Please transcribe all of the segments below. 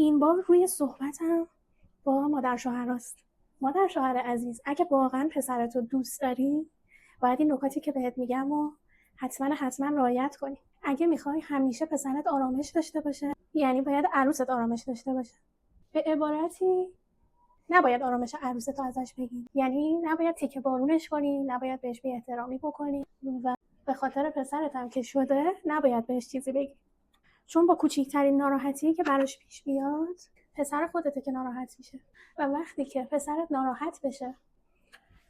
این بار روی صحبتم با مادر شوهراست. مادر شوهر عزیز، اگه واقعا پسرتو دوست داری باید این نکاتی که بهت میگم و حتما رعایت کنی. اگه میخوای همیشه پسرت آرامش داشته باشه، یعنی باید عروست آرامش داشته باشه. به عبارتی نباید آرامش عروستو ازش بگیری، یعنی نباید تیکه بارونش کنی، نباید بهش بی احترامی بکنی و به خاطر پسرت هم که شده نباید بهش چیزی بگی، چون با کوچیکترین ناراحتی که براش پیش بیاد پسر خودته که ناراحت میشه و وقتی که پسرت ناراحت بشه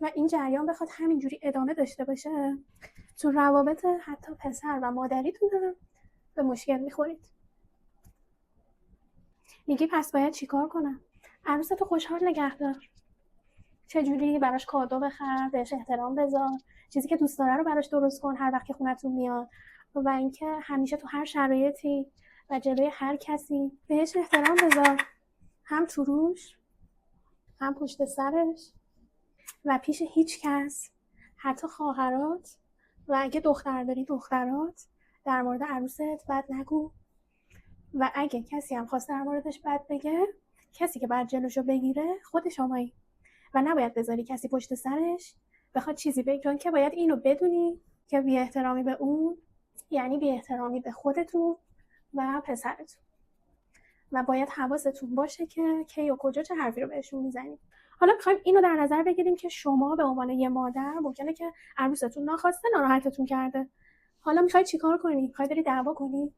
و این جریان بخواد همینجوری ادامه داشته باشه، تو روابط حتی پسر و مادریتون هم به مشکل میخورید. میگی پس باید چیکار کنم؟ عروستو خوشحال نگه دار. چجوری؟ براش کادو بخر، بهش احترام بذار، چیزی که دوست داره رو براش درست کن هر وقت که خونتون میاد، و اینکه همیشه تو هر شرایطی و جلوی هر کسی بهش احترام بذار، هم تو روش هم پشت سرش و پیش هیچ کس، حتی خواهرات و اگه دختر داری دخترات، در مورد عروست بد نگو و اگه کسی هم خواست در موردش بد بگه، کسی که باید جلوشو بگیره خود شمایی و نباید بذاری کسی پشت سرش بخواد چیزی بگه، چون که باید اینو بدونی که بی احترامی به اون یعنی بی احترامی به خودتون و پسرتون و باید حواستون باشه که کی و کجا چه حرفی رو بهشون میزنید. حالا میخوایم اینو در نظر بگیریم که شما به عنوان یه مادر ممکنه که عروستون ناخواسته ناراحتتون کرده. حالا میخوای چیکار کنی؟ میخوای بری دعوا کنی؟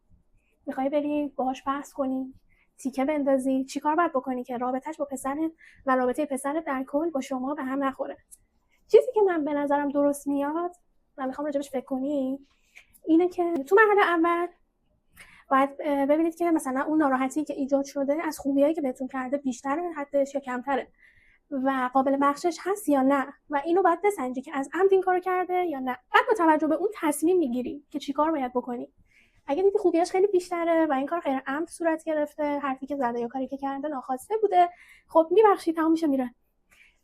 میخوای بری باهاش بحث کنی؟ تیکه بندازی؟ چیکار باید بکنی که رابطه‌اش با پسرت و رابطه پسرت در کل با شما به هم نخوره؟ چیزی که من به نظرم درست میاد و میخوام راجبش فکر کنی اینه که تو مرحله اول باید ببینید که مثلا اون ناراحتی که ایجاد شده از خوبیایی که بهتون کرده بیشتره حدش یا کمتره و قابل بخشش هست یا نه، و اینو باید بسنجی که از عمد این کارو کرده یا نه. بعد با توجه به اون تصمیم میگیری که چیکار باید بکنی. اگه دیدی خوبیاش خیلی بیشتره و این کار غیر عمد صورت گرفته، حرفی که زده یا کاری که کرده ناخواسته بوده، خب میبخشی، تمام میشه میره.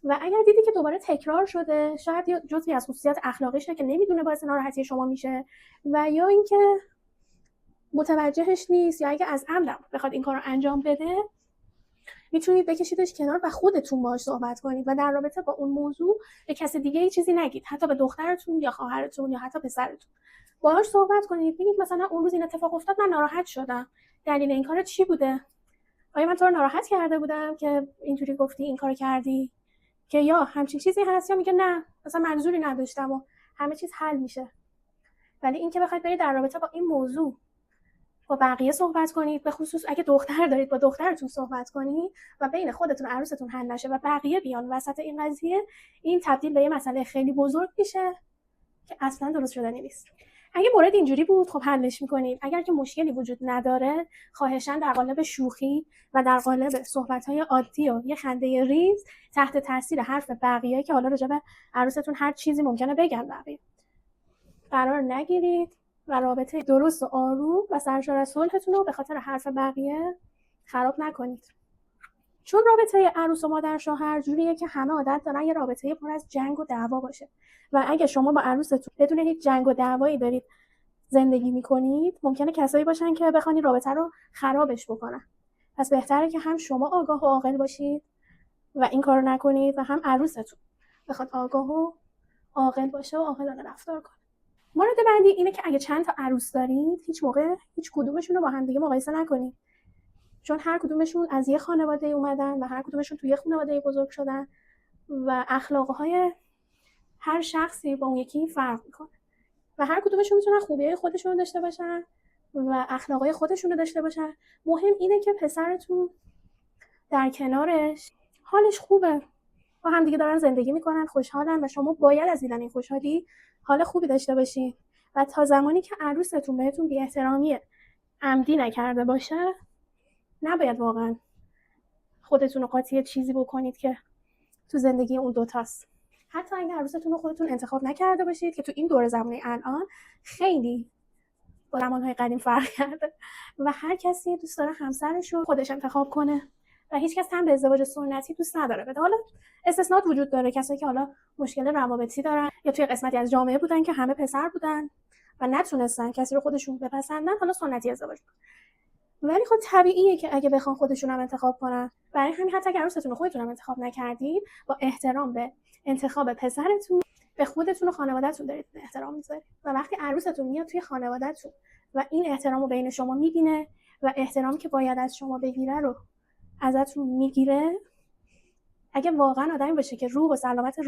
و اگر دیدی که دوباره تکرار شده، شاید جزئی از خصوصیات اخلاقیشه که نمیدونه باعث ناراحتی شما میشه و یا اینکه متوجهش نیست، یا اگه از عمدم بخواد این کارو انجام بده، میتونید بکشیدش کنار و خودتون باهاش صحبت کنید و در رابطه با اون موضوع به کسی دیگه ای چیزی نگید، حتی به دخترتون یا خواهرتون یا حتی پسرتون. باهاش صحبت کنید، بگید مثلا اون روز این اتفاق افتاد، من ناراحت شدم، دلیل این کار چی بوده؟ آیا من تو رو ناراحت کرده بودم که اینجوری گفتی این کارو کردی؟ که یا همچین چیزی هست، یا میگه نه مثلا منظوری نداشتم و همه چیز حل میشه. ولی اینکه بخواید برید در رابطه با این موضوع با بقیه صحبت کنید، به خصوص اگه دختر دارید با دخترتون صحبت کنید و بین خودتون و عروستون حل نشه و بقیه بیان وسط این قضیه، این تبدیل به یه مسئله خیلی بزرگ میشه که اصلا درست شدنی نیست. اگه مورد اینجوری بود خب حلش میکنید. اگر که مشکلی وجود نداره، خواهشاً در قالب شوخی و در قالب صحبت‌های عادی و یه خنده ریز تحت تاثیر حرف بقیه که حالا راجع به عروستون هر چیزی ممکنه بگن بقیه قرار نگیرید و رابطه درست و آروم و سرشار از صلحتون رو به خاطر حرف بقیه خراب نکنید. چون رابطه عروس و مادر شوهر جوریه که همه عادت دارن یه رابطه پر از جنگ و دعوا باشه و اگه شما با عروستون بدون هیچ جنگ و دعوایی دارید زندگی میکنید، ممکنه کسایی باشن که بخوان رابطه رو خرابش بکنن. پس بهتره که هم شما آگاه و عاقل باشید و این کارو نکنید و هم عروستون بخواد آگاه و عاقل باشه و عاقلانه رفتار کنه. مورد بعدی اینه که اگه چند تا عروس دارید، هیچ موقع هیچ کدومشون رو با هم دیگه مقایسه نکنید، چون هر کدومشون از یه خانواده اومدن و هر کدومشون توی یه خانواده بزرگ شدن و اخلاقهای هر شخصی با اون یکی فرق میکنه و هر کدومشون میتونن خوبیای خودشون رو داشته باشن و اخلاقای خودشون رو داشته باشن. مهم اینه که پسرتون در کنارش حالش خوبه، با هم دیگه دارن زندگی میکنن، خوشحالن و شما باید از دیدن این خوشحالی حال خوبی داشته باشین و تا زمانی که عروستون بهتون بی احترامی عمدی نکرده باشه، نباید واقعا خودتون رو قاطی چیزی بکنید که تو زندگی اون دوتاست. حتی اگه عروستون رو خودتون انتخاب نکرده باشید که تو این دور زمانی الان خیلی با زمانهای قدیم فرق کرده و هر کسی دوست داره همسرش رو خودش انتخاب کنه و هیچ کس هم به ازدواج سنتی دوست نداره بده. حالا استثناءات وجود داره، کسایی که حالا مشکل روابطی دارن یا توی قسمتی از جامعه بودن که همه پسر بودن و نتونستن کسی رو خودشون بپسندن، حالا سنتی ازدواج کنن. ولی خب طبیعیه که اگه بخوان خودشون هم انتخاب کنن. برای همین حتی اگر عروستون رو خودتون هم انتخاب نکردید، با احترام به انتخاب پسرتون به خودتون و خانوادهتون دارید احترام میذارید. و وقتی عروستون میاد توی خانوادهتون و این احترام رو بین شما میبینه و احترامی که باید از شما بگیره رو ازتون میگیره، اگه واقعا آدمی باشه که روح و سلامت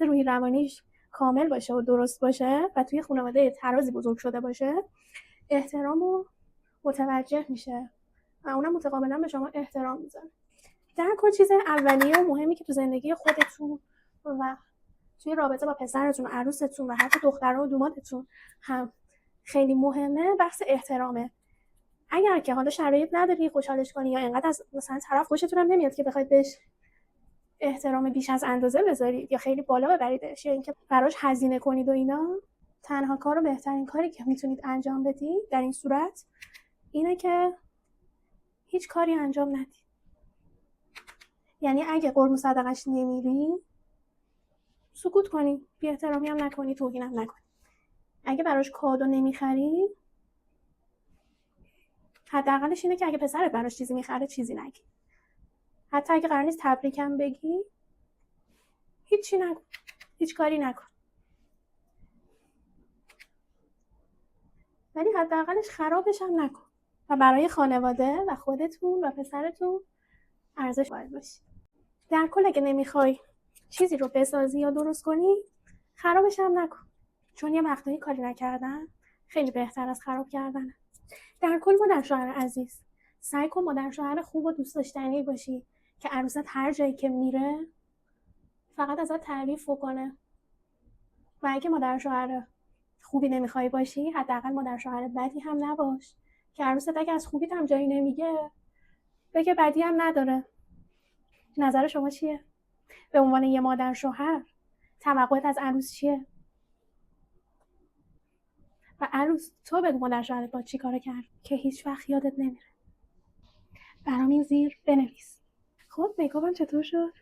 روحی روانیش کامل باشه و درست باشه و توی خانواده ترازی بزرگ شده باشه، احترام رو متوجه میشه و اونم متقابلا به شما احترام میذاره. در کل چیز اولیه و مهمی که تو زندگی خودتون و توی رابطه با پسرتون و عروستون و حتی دخترها و دوماتتون هم خیلی مهمه، بحث احترامه. اگر که حالا شرایط نداری خوشحالش کنی یا اینقدر از مثلا طرف خوشتون هم نمیاد که بخواید بهش احترام بیش از اندازه بذارید یا خیلی بالا ببریدش یا اینکه براش هزینه کنید و اینا، تنها کار و بهترین کاری که میتونید انجام بدید در این صورت اینه که هیچ کاری انجام ندید. یعنی اگه قربون صدقش نمیری، سکوت کنی، بی احترامی هم نکنی، توهین هم نکنی. اگه براش کادو نمیخری، حداقلش اینه که اگه پسرت براش چیزی میخره چیزی نگی. حتی اگه قرار نیست تبریکم بگی، هیچی نکن، هیچ کاری نکن. ولی حداقلش خرابش هم نکن و برای خانواده و خودتون و پسرتون ارزش قائل باشی. در کل اگه نمیخوای چیزی رو بسازی یا درست کنی، خرابش هم نکن، چون یه وقتایی کاری نکردن خیلی بهتر از خراب کردنه. در کل مادر شوهر عزیز، سعی کن مادر شوهر خوب و دوست داشتنی باشی که عروست هر جایی که میره فقط ازت تعریف بکنه. و اگه مادر شوهر خوبی نمیخوای باشی، حداقل مادر شوهر بدی هم نباش که عروست اگه از خوبیت هم جایی نمیگه بگه بدی هم نداره. نظر شما چیه؟ به عنوان یه مادر شوهر توقعت از عروس چیه؟ و عروس تو بگو مادر شوهرت با چی کار کرد که هیچ وقت یادت نمیره. برام این زیر بنویس. خب میکاپم چطور شد؟